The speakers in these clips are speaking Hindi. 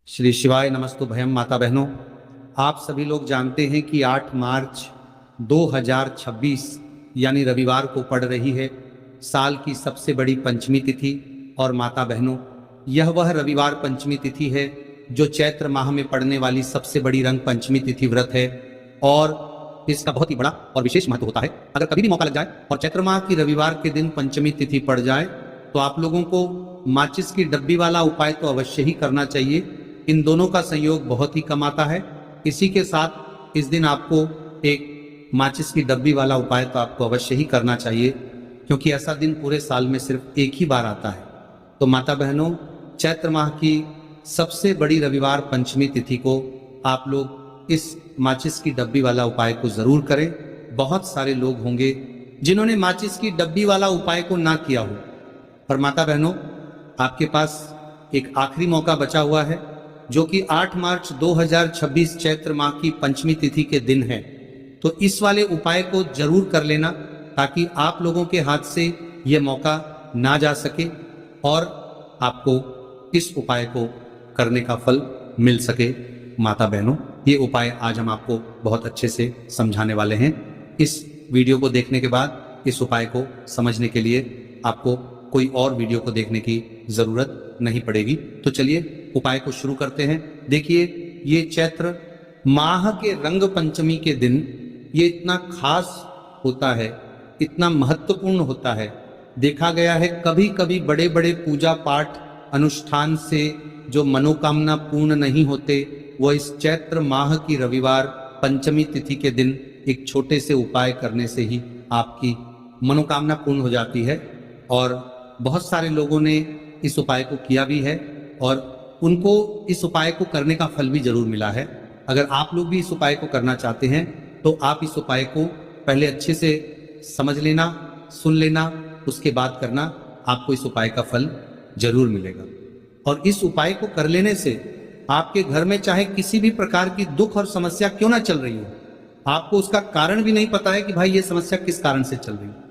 श्री शिवाय नमस्तुभयम। माता बहनों, आप सभी लोग जानते हैं कि 8 मार्च 2026 यानी रविवार को पड़ रही है साल की सबसे बड़ी पंचमी तिथि। और माता बहनों, यह वह रविवार पंचमी तिथि है जो चैत्र माह में पड़ने वाली सबसे बड़ी रंग पंचमी तिथि व्रत है और इसका बहुत ही बड़ा और विशेष महत्व होता है। अगर कभी भी मौका लग जाए और चैत्र माह की रविवार के दिन पंचमी तिथि पड़ जाए तो आप लोगों को माचिस की डब्बी वाला उपाय तो अवश्य ही करना चाहिए। इन दोनों का संयोग बहुत ही कम आता है। इसी के साथ इस दिन आपको एक माचिस की डब्बी वाला उपाय तो आपको अवश्य ही करना चाहिए, क्योंकि ऐसा दिन पूरे साल में सिर्फ एक ही बार आता है। तो माता बहनों, चैत्र माह की सबसे बड़ी रविवार पंचमी तिथि को आप लोग इस माचिस की डब्बी वाला उपाय को जरूर करें। बहुत सारे लोग होंगे जिन्होंने माचिस की डब्बी वाला उपाय को ना किया हो, पर माता बहनों, आपके पास एक आखिरी मौका बचा हुआ है, जो कि 8 मार्च 2026 चैत्र माह की पंचमी तिथि के दिन है। तो इस वाले उपाय को जरूर कर लेना, ताकि आप लोगों के हाथ से यह मौका ना जा सके और आपको इस उपाय को करने का फल मिल सके। माता बहनों, ये उपाय आज हम आपको बहुत अच्छे से समझाने वाले हैं। इस वीडियो को देखने के बाद इस उपाय को समझने के लिए आपको कोई और वीडियो को देखने की जरूरत नहीं पड़ेगी। तो चलिए उपाय को शुरू करते हैं। देखिए, ये चैत्र माह के रंग पंचमी के दिन ये इतना खास होता है, इतना महत्वपूर्ण होता है। देखा गया है कभी कभी बड़े बड़े पूजा पाठ अनुष्ठान से जो मनोकामना पूर्ण नहीं होते, वो इस चैत्र माह की रविवार पंचमी तिथि के दिन एक छोटे से उपाय करने से ही आपकी मनोकामना पूर्ण हो जाती है। और बहुत सारे लोगों ने इस उपाय को किया भी है और उनको इस उपाय को करने का फल भी जरूर मिला है। अगर आप लोग भी इस उपाय को करना चाहते हैं तो आप इस उपाय को पहले अच्छे से समझ लेना, सुन लेना, उसके बाद करना। आपको इस उपाय का फल जरूर मिलेगा। और इस उपाय को कर लेने से आपके घर में चाहे किसी भी प्रकार की दुख और समस्या क्यों ना चल रही हो, आपको उसका कारण भी नहीं पता है कि भाई ये समस्या किस कारण से चल रही है।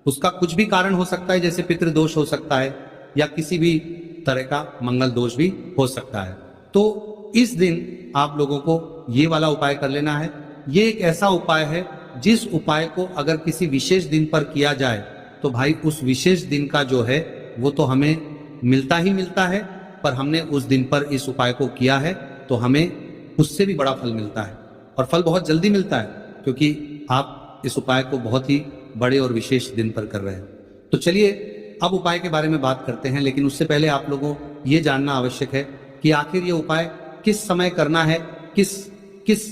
उसका कुछ भी कारण हो सकता है, जैसे पितृदोष हो सकता है या किसी भी तरह का मंगल दोष भी हो सकता है। तो इस दिन आप लोगों को ये वाला उपाय कर लेना है। ये एक ऐसा उपाय है जिस उपाय को अगर किसी विशेष दिन पर किया जाए तो भाई उस विशेष दिन का जो है वो तो हमें मिलता ही मिलता है, पर हमने उस दिन पर इस उपाय को किया है तो हमें उससे भी बड़ा फल मिलता है। और फल बहुत जल्दी मिलता है, क्योंकि आप इस उपाय को बहुत ही बड़े और विशेष दिन पर कर रहे हैं। तो चलिए अब उपाय के बारे में बात करते हैं, लेकिन उससे पहले आप लोगों को ये जानना आवश्यक है कि आखिर ये उपाय किस समय करना है, किस किस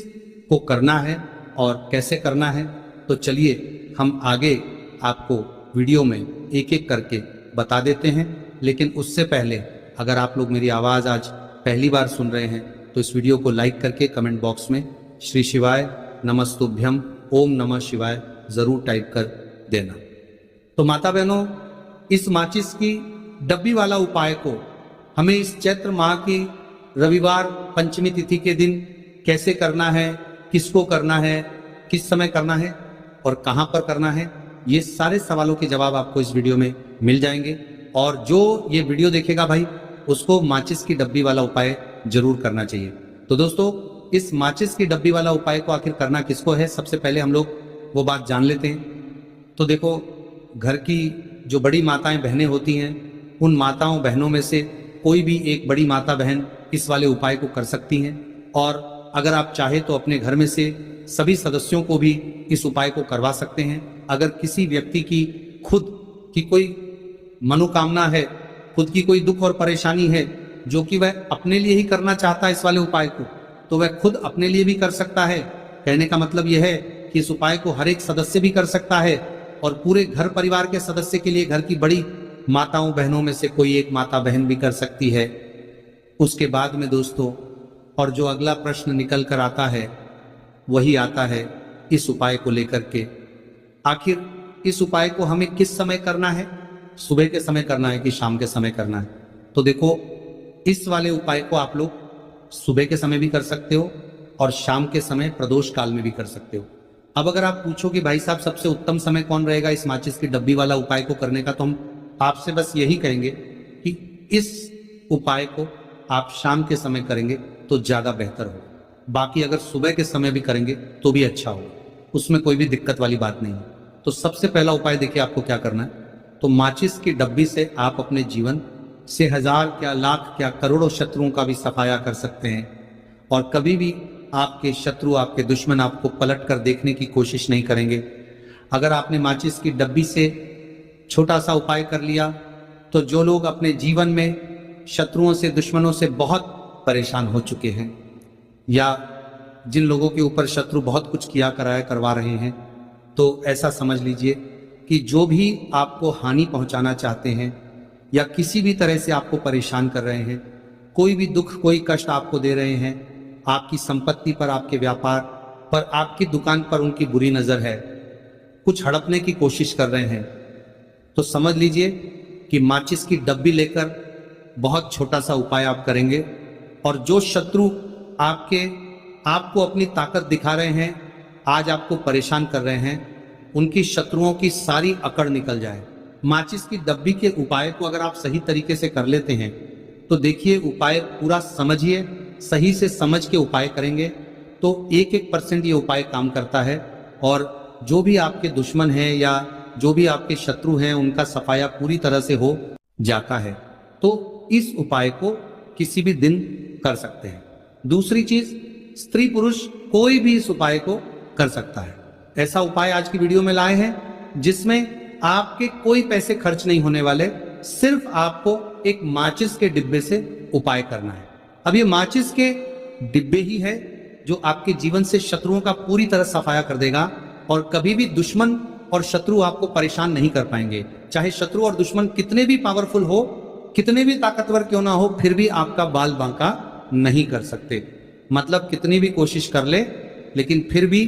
को करना है और कैसे करना है। तो चलिए हम आगे आपको वीडियो में एक एक करके बता देते हैं। लेकिन उससे पहले अगर आप लोग मेरी आवाज़ आज पहली बार सुन रहे हैं तो इस वीडियो को लाइक करके कमेंट बॉक्स में श्री शिवाय नमस्तुभ्यम ओम नमः शिवाय ज़रूर टाइप कर देना। तो माता बहनों, इस माचिस की डब्बी वाला उपाय को हमें इस चैत्र माह की रविवार पंचमी तिथि के दिन कैसे करना है, किसको करना है, किस समय करना है और कहां पर करना है, ये सारे सवालों के जवाब आपको इस वीडियो में मिल जाएंगे। और जो ये वीडियो देखेगा भाई, उसको माचिस की डब्बी वाला उपाय जरूर करना चाहिए। तो दोस्तों, इस माचिस की डब्बी वाला उपाय को आखिर करना किसको है, सबसे पहले हम लोग वो बात जान लेते हैं। तो देखो, घर की जो बड़ी माताएं बहनें होती हैं, उन माताओं बहनों में से कोई भी एक बड़ी माता बहन इस वाले उपाय को कर सकती हैं। और अगर आप चाहे तो अपने घर में से सभी सदस्यों को भी इस उपाय को करवा सकते हैं। अगर किसी व्यक्ति की खुद की कोई मनोकामना है, खुद की कोई दुख और परेशानी है जो कि वह अपने लिए ही करना चाहता है इस वाले उपाय को, तो वह खुद अपने लिए भी कर सकता है। कहने का मतलब यह है कि इस उपाय को हर एक सदस्य भी कर सकता है और पूरे घर परिवार के सदस्य के लिए घर की बड़ी माताओं बहनों में से कोई एक माता बहन भी कर सकती है। उसके बाद में दोस्तों, और जो अगला प्रश्न निकल कर आता है वही आता है इस उपाय को लेकर के, आखिर इस उपाय को हमें किस समय करना है, सुबह के समय करना है कि शाम के समय करना है। तो देखो, इस वाले उपाय को आप लोग सुबह के समय भी कर सकते हो और शाम के समय प्रदोष काल में भी कर सकते हो। अब अगर आप पूछो कि भाई साहब सबसे उत्तम समय कौन रहेगा इस माचिस की डब्बी वाला उपाय को करने का, तो हम आपसे बस यही कहेंगे कि इस उपाय को आप शाम के समय करेंगे तो ज़्यादा बेहतर हो। बाकी अगर सुबह के समय भी करेंगे तो भी अच्छा होगा, उसमें कोई भी दिक्कत वाली बात नहीं है। तो सबसे पहला उपाय देखिए आपको क्या करना है। तो माचिस की डब्बी से आप अपने जीवन से हजार क्या लाख क्या करोड़ों शत्रुओं का भी सफाया कर सकते हैं। और कभी भी आपके शत्रु, आपके दुश्मन आपको पलट कर देखने की कोशिश नहीं करेंगे। अगर आपने माचिस की डब्बी से छोटा सा उपाय कर लिया तो जो लोग अपने जीवन में शत्रुओं से, दुश्मनों से बहुत परेशान हो चुके हैं, या जिन लोगों के ऊपर शत्रु बहुत कुछ किया कराया करवा रहे हैं, तो ऐसा समझ लीजिए कि जो भी आपको हानि पहुंचाना चाहते हैं या किसी भी तरह से आपको परेशान कर रहे हैं, कोई भी दुख, कोई कष्ट आपको दे रहे हैं, आपकी संपत्ति पर, आपके व्यापार पर, आपकी दुकान पर उनकी बुरी नजर है, कुछ हड़पने की कोशिश कर रहे हैं, तो समझ लीजिए कि माचिस की डब्बी लेकर बहुत छोटा सा उपाय आप करेंगे और जो शत्रु आपको अपनी ताकत दिखा रहे हैं, आज आपको परेशान कर रहे हैं, उनकी शत्रुओं की सारी अकड़ निकल जाए। माचिस की डब्बी के उपाय को अगर आप सही तरीके से कर लेते हैं तो देखिए, उपाय पूरा समझिए, सही से समझ के उपाय करेंगे तो 1% ये उपाय काम करता है और जो भी आपके दुश्मन हैं या जो भी आपके शत्रु हैं, उनका सफाया पूरी तरह से हो जाता है। तो इस उपाय को किसी भी दिन कर सकते हैं। दूसरी चीज, स्त्री पुरुष कोई भी इस उपाय को कर सकता है। ऐसा उपाय आज की वीडियो में लाए हैं जिसमें आपके कोई पैसे खर्च नहीं होने वाले, सिर्फ आपको एक माचिस के डिब्बे से उपाय करना है। अब ये माचिस के डिब्बे ही है जो आपके जीवन से शत्रुओं का पूरी तरह सफाया कर देगा और कभी भी दुश्मन और शत्रु आपको परेशान नहीं कर पाएंगे। चाहे शत्रु और दुश्मन कितने भी पावरफुल हो, कितने भी ताकतवर क्यों ना हो, फिर भी आपका बाल बांका नहीं कर सकते। मतलब कितनी भी कोशिश कर ले, लेकिन फिर भी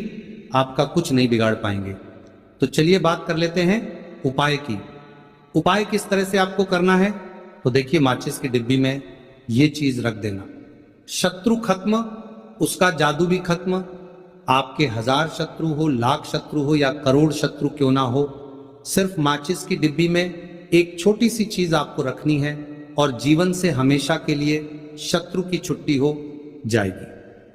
आपका कुछ नहीं बिगाड़ पाएंगे। तो चलिए बात कर लेते हैं उपाय की। उपाय किस तरह से आपको करना है, तो देखिए, माचिस की डिब्बी में ये चीज रख देना। शत्रु खत्म, उसका जादू भी खत्म। आपके 1000 शत्रु हो, लाख शत्रु हो या करोड़ शत्रु क्यों ना हो, सिर्फ माचिस की डिब्बी में एक छोटी सी चीज आपको रखनी है और जीवन से हमेशा के लिए शत्रु की छुट्टी हो जाएगी।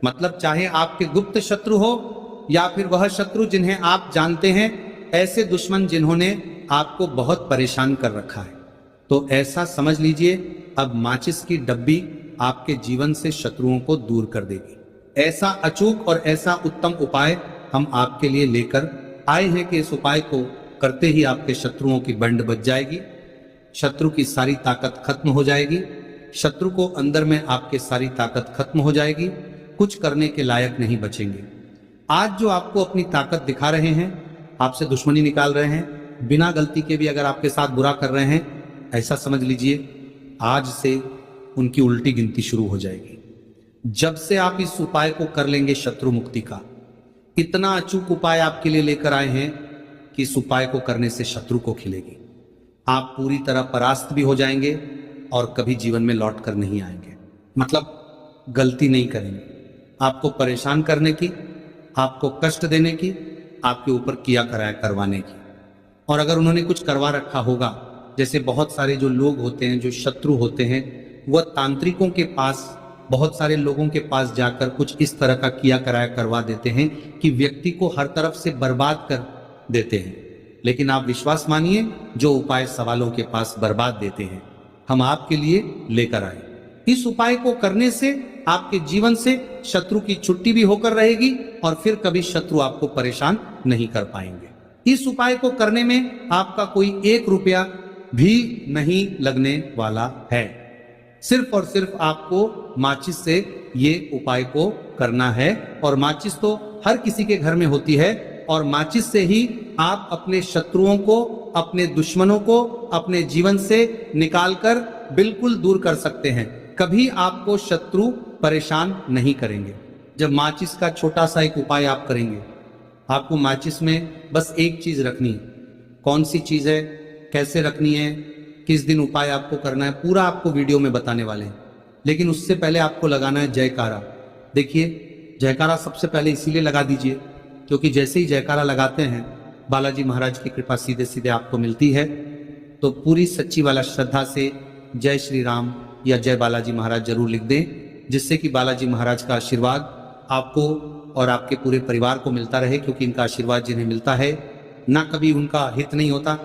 मतलब चाहे आपके गुप्त शत्रु हो या फिर वह शत्रु जिन्हें आप जानते हैं, ऐसे दुश्मन जिन्होंने आपको बहुत परेशान कर रखा है, तो ऐसा समझ लीजिए अब माचिस की डब्बी आपके जीवन से शत्रुओं को दूर कर देगी। ऐसा अचूक और ऐसा उत्तम उपाय हम आपके लिए लेकर आए हैं कि इस उपाय को करते ही आपके शत्रुओं की बंड बच जाएगी, शत्रु की सारी ताकत खत्म हो जाएगी, शत्रु को अंदर में आपके सारी ताकत खत्म हो जाएगी, कुछ करने के लायक नहीं बचेंगे। आज जो आपको अपनी ताकत दिखा रहे हैं, आपसे दुश्मनी निकाल रहे हैं, बिना गलती के भी अगर आपके साथ बुरा कर रहे हैं, ऐसा समझ लीजिए आज से उनकी उल्टी गिनती शुरू हो जाएगी। जब से आप इस उपाय को कर लेंगे शत्रु मुक्ति का, इतना अचूक उपाय आपके लिए लेकर आए हैं कि इस उपाय को करने से शत्रु को खिलेगी। आप पूरी तरह परास्त भी हो जाएंगे और कभी जीवन में लौट कर नहीं आएंगे। मतलब गलती नहीं करेंगे, आपको परेशान करने की, आपको कष्ट देने की, आपके ऊपर किया कराया करवाने की। और अगर उन्होंने कुछ करवा रखा होगा, जैसे बहुत सारे जो लोग होते हैं, जो शत्रु होते हैं, वह तांत्रिकों के पास, बहुत सारे लोगों के पास जाकर कुछ इस तरह का किया कराया करवा देते हैं कि व्यक्ति को हर तरफ से बर्बाद कर देते हैं। लेकिन आप विश्वास मानिए, जो उपाय सवालों के पास बर्बाद देते हैं, हम आपके लिए लेकर आए। इस उपाय को करने से आपके जीवन से शत्रु की छुट्टी भी होकर रहेगी और फिर कभी शत्रु आपको परेशान नहीं कर पाएंगे। इस उपाय को करने में आपका कोई 1 रुपया भी नहीं लगने वाला है। सिर्फ और सिर्फ आपको माचिस से ये उपाय को करना है। और माचिस तो हर किसी के घर में होती है और माचिस से ही आप अपने शत्रुओं को, अपने दुश्मनों को अपने जीवन से निकालकर बिल्कुल दूर कर सकते हैं। कभी आपको शत्रु परेशान नहीं करेंगे। जब माचिस का छोटा सा एक उपाय आप करेंगे, आपको माचिस में बस एक चीज रखनी है। कौन सी चीज है, कैसे रखनी है, किस दिन उपाय आपको करना है, पूरा आपको वीडियो में बताने वाले हैं। लेकिन उससे पहले आपको लगाना है जयकारा। देखिए, जयकारा सबसे पहले इसीलिए लगा दीजिए क्योंकि जैसे ही जयकारा लगाते हैं, बालाजी महाराज की कृपा सीधे सीधे आपको मिलती है। तो पूरी सच्ची वाला श्रद्धा से जय श्री राम, या जय बालाजी महाराज जरूर लिख दें, जिससे कि बालाजी महाराज का आशीर्वाद आपको और आपके पूरे परिवार को मिलता रहे, क्योंकि इनका आशीर्वाद जिन्हें मिलता है ना कभी उनका हित नहीं होता,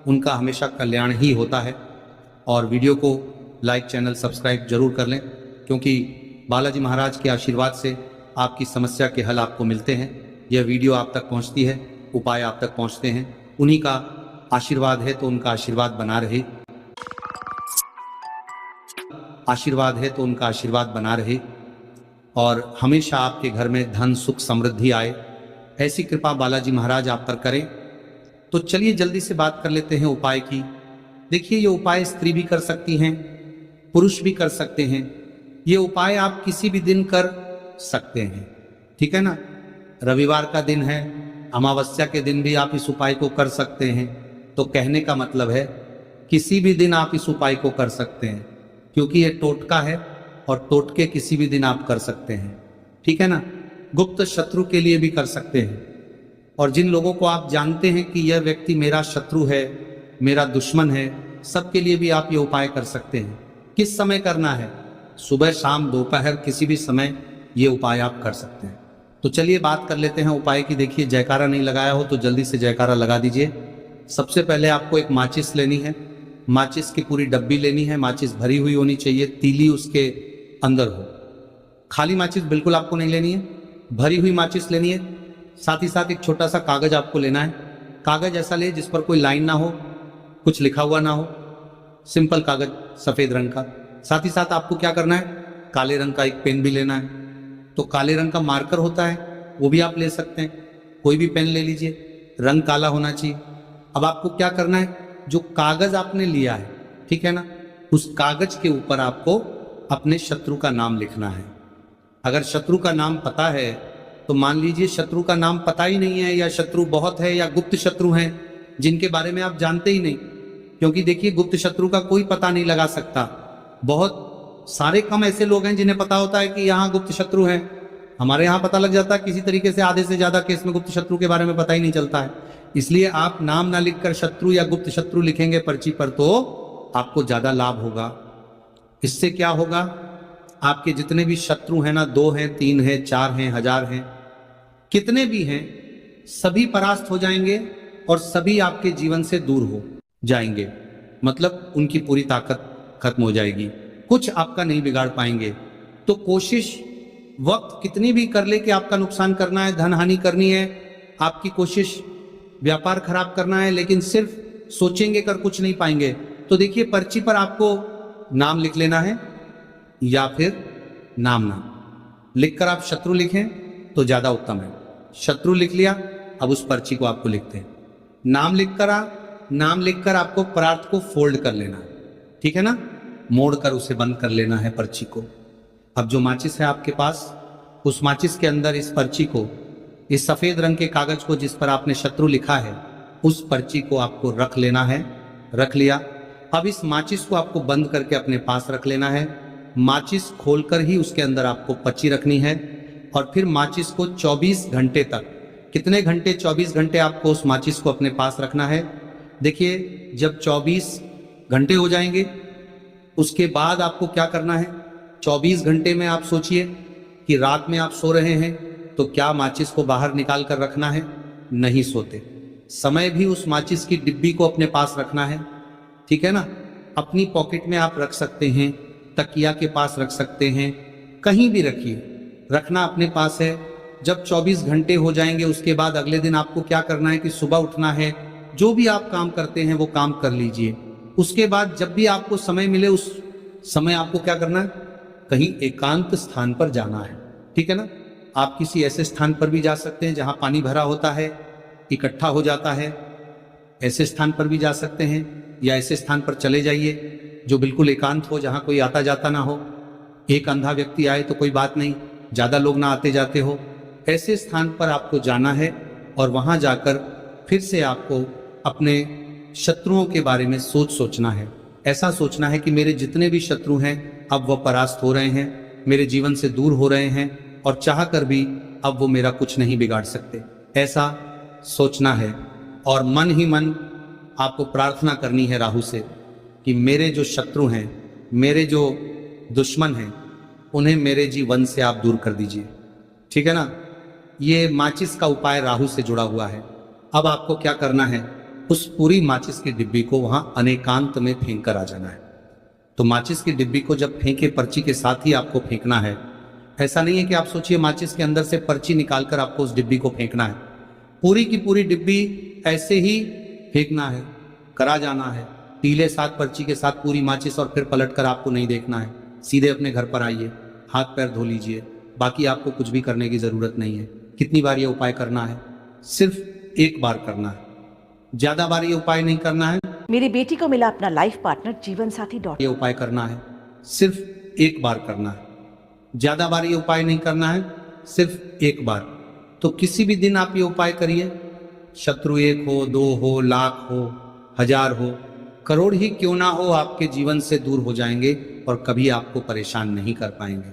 उनका हमेशा कल्याण ही होता है। और वीडियो को लाइक, चैनल सब्सक्राइब जरूर कर लें, क्योंकि बालाजी महाराज के आशीर्वाद से आपकी समस्या के हल आपको मिलते हैं। यह वीडियो आप तक पहुंचती है, उपाय आप तक पहुंचते हैं, उन्हीं का आशीर्वाद है तो उनका आशीर्वाद बना रहे, आशीर्वाद है तो उनका आशीर्वाद बना रहे और हमेशा आपके घर में धन, सुख, समृद्धि आए, ऐसी कृपा बालाजी महाराज आप पर करें। तो चलिए जल्दी से बात कर लेते हैं उपाय की। देखिए, ये उपाय स्त्री भी कर सकती हैं, पुरुष भी कर सकते हैं। ये उपाय आप किसी भी दिन कर सकते हैं, ठीक है ना। रविवार का दिन है, अमावस्या के दिन भी आप इस उपाय को कर सकते हैं। तो कहने का मतलब है किसी भी दिन आप इस उपाय को कर सकते हैं, क्योंकि ये टोटका है और टोटके किसी भी दिन आप कर सकते हैं, ठीक है ना। गुप्त शत्रु के लिए भी कर सकते हैं, और जिन लोगों को आप जानते हैं कि यह व्यक्ति मेरा शत्रु है, मेरा दुश्मन है, सबके लिए भी आप ये उपाय कर सकते हैं। किस समय करना है? सुबह, शाम, दोपहर, किसी भी समय ये उपाय आप कर सकते हैं। तो चलिए बात कर लेते हैं उपाय की। देखिए, जयकारा नहीं लगाया हो तो जल्दी से जयकारा लगा दीजिए। सबसे पहले आपको एक माचिस लेनी है, माचिस की पूरी डब्बी लेनी है। माचिस भरी हुई होनी चाहिए, तीली उसके अंदर हो। खाली माचिस बिल्कुल आपको नहीं लेनी है, भरी हुई माचिस लेनी है। साथ ही साथ एक छोटा सा कागज आपको लेना है। कागज ऐसा ले जिस पर कोई लाइन ना हो, कुछ लिखा हुआ ना हो, सिंपल कागज सफेद रंग का। साथ ही साथ आपको क्या करना है, काले रंग का एक पेन भी लेना है। तो काले रंग का मार्कर होता है, वो भी आप ले सकते हैं, कोई भी पेन ले लीजिए, रंग काला होना चाहिए। अब आपको क्या करना है, जो कागज आपने लिया है, ठीक है ना, उस कागज के ऊपर आपको अपने शत्रु का नाम लिखना है। अगर शत्रु का नाम पता है तो मान लीजिए शत्रु का नाम पता ही नहीं है, या शत्रु बहुत है, या गुप्त शत्रु हैं जिनके बारे में आप जानते ही नहीं। क्योंकि देखिए, गुप्त शत्रु का कोई पता नहीं लगा सकता। बहुत सारे कम ऐसे लोग हैं जिन्हें पता होता है कि यहाँ गुप्त शत्रु हैं। हमारे यहाँ पता लग जाता है किसी तरीके से, आधे से ज्यादा केस में गुप्त शत्रु के बारे में पता ही नहीं चलता है। इसलिए आप नाम ना लिखकर शत्रु या गुप्त शत्रु लिखेंगे पर्ची पर तो आपको ज्यादा लाभ होगा। इससे क्या होगा, आपके जितने भी शत्रु हैं ना, 2 हैं, 3 हैं, 4 हैं, 1000 हैं, कितने भी हैं, सभी परास्त हो जाएंगे और सभी आपके जीवन से दूर हो जाएंगे। मतलब उनकी पूरी ताकत खत्म हो जाएगी, कुछ आपका नहीं बिगाड़ पाएंगे। तो कोशिश वक्त कितनी भी कर ले कि आपका नुकसान करना है, धन हानि करनी है, आपकी कोशिश व्यापार खराब करना है, लेकिन सिर्फ सोचेंगे कर कुछ नहीं पाएंगे। तो देखिए, पर्ची पर आपको नाम लिख लेना है, या फिर नाम लिखकर आप शत्रु लिखें तो ज्यादा उत्तम है। शत्रु लिख लिया, अब उस पर्ची को आपको लिखते हैं। नाम लिखकर आपको पदार्थ को फोल्ड कर लेना है, ठीक है ना, मोड़कर उसे बंद कर लेना है पर्ची को। अब जो माचिस है आपके पास, उस माचिस के अंदर इस पर्ची को, इस सफेद रंग के कागज को जिस पर आपने शत्रु लिखा है, उस पर्ची को आपको रख लेना है। रख लिया, अब इस माचिस को आपको बंद करके अपने पास रख लेना है। माचिस खोलकर ही उसके अंदर आपको पर्ची रखनी है, और फिर माचिस को 24 घंटे तक, कितने घंटे, 24 घंटे आपको उस माचिस को अपने पास रखना है। देखिए, जब 24 घंटे हो जाएंगे, उसके बाद आपको क्या करना है, 24 घंटे में आप सोचिए कि रात में आप सो रहे हैं, तो क्या माचिस को बाहर निकाल कर रखना है? नहीं सोते। समय भी उस माचिस की डिब्बी को अपने पास रखना है, ठीक है ना। अपनी पॉकेट में आप रख सकते हैं, तकिया के पास रख सकते हैं, कहीं भी रखिए, रखना अपने पास है। जब 24 घंटे हो जाएंगे, उसके बाद अगले दिन आपको क्या करना है कि सुबह उठना है, जो भी आप काम करते हैं वो काम कर लीजिए। उसके बाद जब भी आपको समय मिले, उस समय आपको क्या करना है, कहीं एकांत स्थान पर जाना है, ठीक है ना। आप किसी ऐसे स्थान पर भी जा सकते हैं जहां पानी भरा होता है, इकट्ठा हो जाता है, ऐसे स्थान पर भी जा सकते हैं, या ऐसे स्थान पर चले जाइए जो बिल्कुल एकांत हो, जहां कोई आता जाता ना हो। एक अंधा व्यक्ति आए तो कोई बात नहीं, ज्यादा लोग ना आते जाते हो, ऐसे स्थान पर आपको जाना है। और वहां जाकर फिर से आपको अपने शत्रुओं के बारे में सोचना है। ऐसा सोचना है कि मेरे जितने भी शत्रु हैं अब वह परास्त हो रहे हैं, मेरे जीवन से दूर हो रहे हैं, और चाह कर भी अब वो मेरा कुछ नहीं बिगाड़ सकते, ऐसा सोचना है। और मन ही मन आपको प्रार्थना करनी है राहु से कि मेरे जो शत्रु हैं, मेरे जो दुश्मन हैं, उन्हें मेरे जीवन से आप दूर कर दीजिए। ठीक है ना। ये माचिस का उपाय राहु से जुड़ा हुआ है। अब आपको क्या करना है, उस पूरी माचिस की डिब्बी को वहां अनेकांत में फेंक कर आ जाना है। तो माचिस की डिब्बी को जब फेंके, पर्ची के साथ ही आपको फेंकना है। ऐसा नहीं है कि आप सोचिए माचिस के अंदर से पर्ची निकालकर आपको उस डिब्बी को फेंकना है। पूरी की पूरी डिब्बी ऐसे ही फेंकना है, करा जाना है। पीले साथ पर्ची के साथ पूरी माचिस, और फिर पलटकर आपको नहीं देखना है। सीधे अपने घर पर आइए, हाथ पैर धो लीजिए। बाकी आपको कुछ भी करने की जरूरत नहीं है। कितनी बार ये उपाय करना है? सिर्फ एक बार करना है, ज्यादा बार ये उपाय नहीं करना है। मेरी बेटी को मिला अपना लाइफ पार्टनर जीवन साथी ये उपाय करना है, सिर्फ एक बार करना है, ज्यादा बार ये उपाय नहीं करना है, सिर्फ एक बार। तो किसी भी दिन आप ये उपाय करिए। शत्रु 1 हो, 2 हो, लाख हो, 1000 हो, करोड़ ही क्यों ना हो, आपके जीवन से दूर हो जाएंगे और कभी आपको परेशान नहीं कर पाएंगे।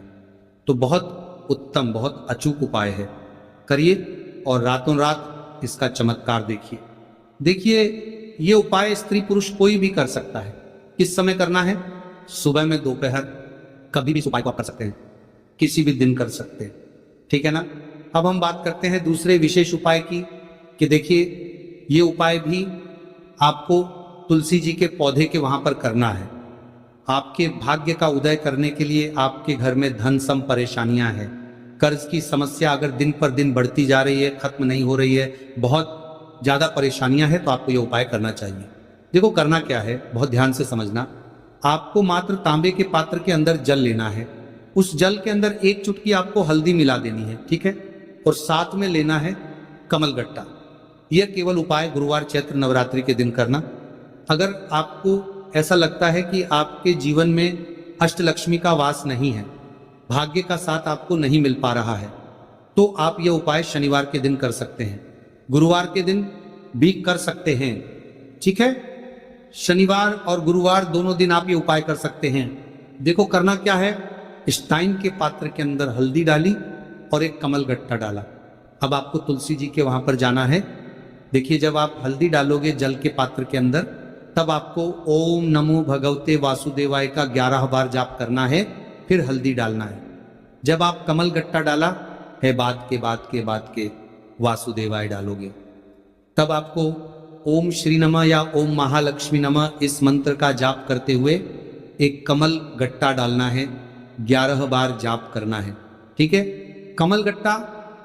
तो बहुत उत्तम, बहुत अचूक उपाय है, करिए और रातों रात इसका चमत्कार देखिए। देखिए, ये उपाय स्त्री पुरुष कोई भी कर सकता है। किस समय करना है? सुबह में, दोपहर, कभी भी इस उपाय को आप कर सकते हैं, किसी भी दिन कर सकते हैं। ठीक है ना। अब हम बात करते हैं दूसरे विशेष उपाय की, कि देखिए ये उपाय भी आपको तुलसी जी के पौधे के वहां पर करना है। आपके भाग्य का उदय करने के लिए आपके घर में धन सम परेशानियां हैं, कर्ज की समस्या अगर दिन पर दिन बढ़ती जा रही है, खत्म नहीं हो रही है, बहुत ज्यादा परेशानियां हैं, तो आपको यह उपाय करना चाहिए। देखो करना क्या है, बहुत ध्यान से समझना। आपको मात्र तांबे के पात्र के अंदर जल लेना है। उस जल के अंदर 1 चुटकी आपको हल्दी मिला देनी है, ठीक है। और साथ में लेना है कमलगट्टा। यह केवल उपाय गुरुवार चैत्र नवरात्रि के दिन करना। अगर आपको ऐसा लगता है कि आपके जीवन में अष्टलक्ष्मी का वास नहीं है, भाग्य का साथ आपको नहीं मिल पा रहा है, तो आप यह उपाय शनिवार के दिन कर सकते हैं, गुरुवार के दिन भी कर सकते हैं। ठीक है। शनिवार और गुरुवार दोनों दिन आप ये उपाय कर सकते हैं। देखो करना क्या है, स्टाइन के पात्र के अंदर हल्दी डाली और एक कमलगट्टा डाला। अब आपको तुलसी जी के वहां पर जाना है। देखिए जब आप हल्दी डालोगे जल के पात्र के अंदर, तब आपको ओम नमो भगवते वासुदेवाय का 11 बार जाप करना है, फिर हल्दी डालना है। जब आप कमलगट्टा डाला है, बाद के वासुदेवाय डालोगे, तब आपको ओम श्री नमः या ओम महालक्ष्मी नमः इस मंत्र का जाप करते हुए एक कमल गट्टा डालना है, 11 बार जाप करना है। ठीक है। कमल गट्टा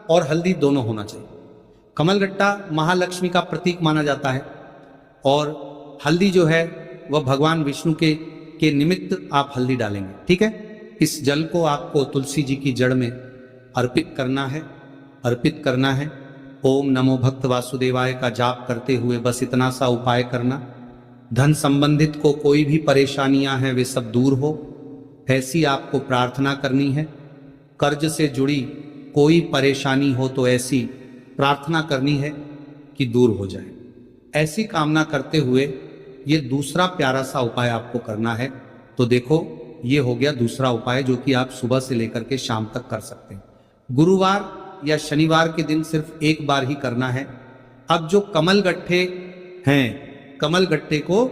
और हल्दी दोनों होना चाहिए। कमल गट्टा महालक्ष्मी का प्रतीक माना जाता है, और हल्दी जो है वह भगवान विष्णु के निमित्त आप हल्दी डालेंगे। ठीक है। इस जल को आपको तुलसी जी की जड़ में अर्पित करना है। ओम नमो भक्त वासुदेवाय का जाप करते हुए बस इतना सा उपाय करना। धन संबंधित को कोई भी परेशानियां हैं वे सब दूर हो, ऐसी आपको प्रार्थना करनी है। कर्ज से जुड़ी कोई परेशानी हो तो ऐसी प्रार्थना करनी है कि दूर हो जाए। ऐसी कामना करते हुए ये दूसरा प्यारा सा उपाय आपको करना है। तो देखो ये हो गया दूसरा उपाय, जो कि आप सुबह से लेकर के शाम तक कर सकते हैं। गुरुवार या शनिवार के दिन सिर्फ एक बार ही करना है। अब जो कमल गट्ठे हैं, कमल गट्टे को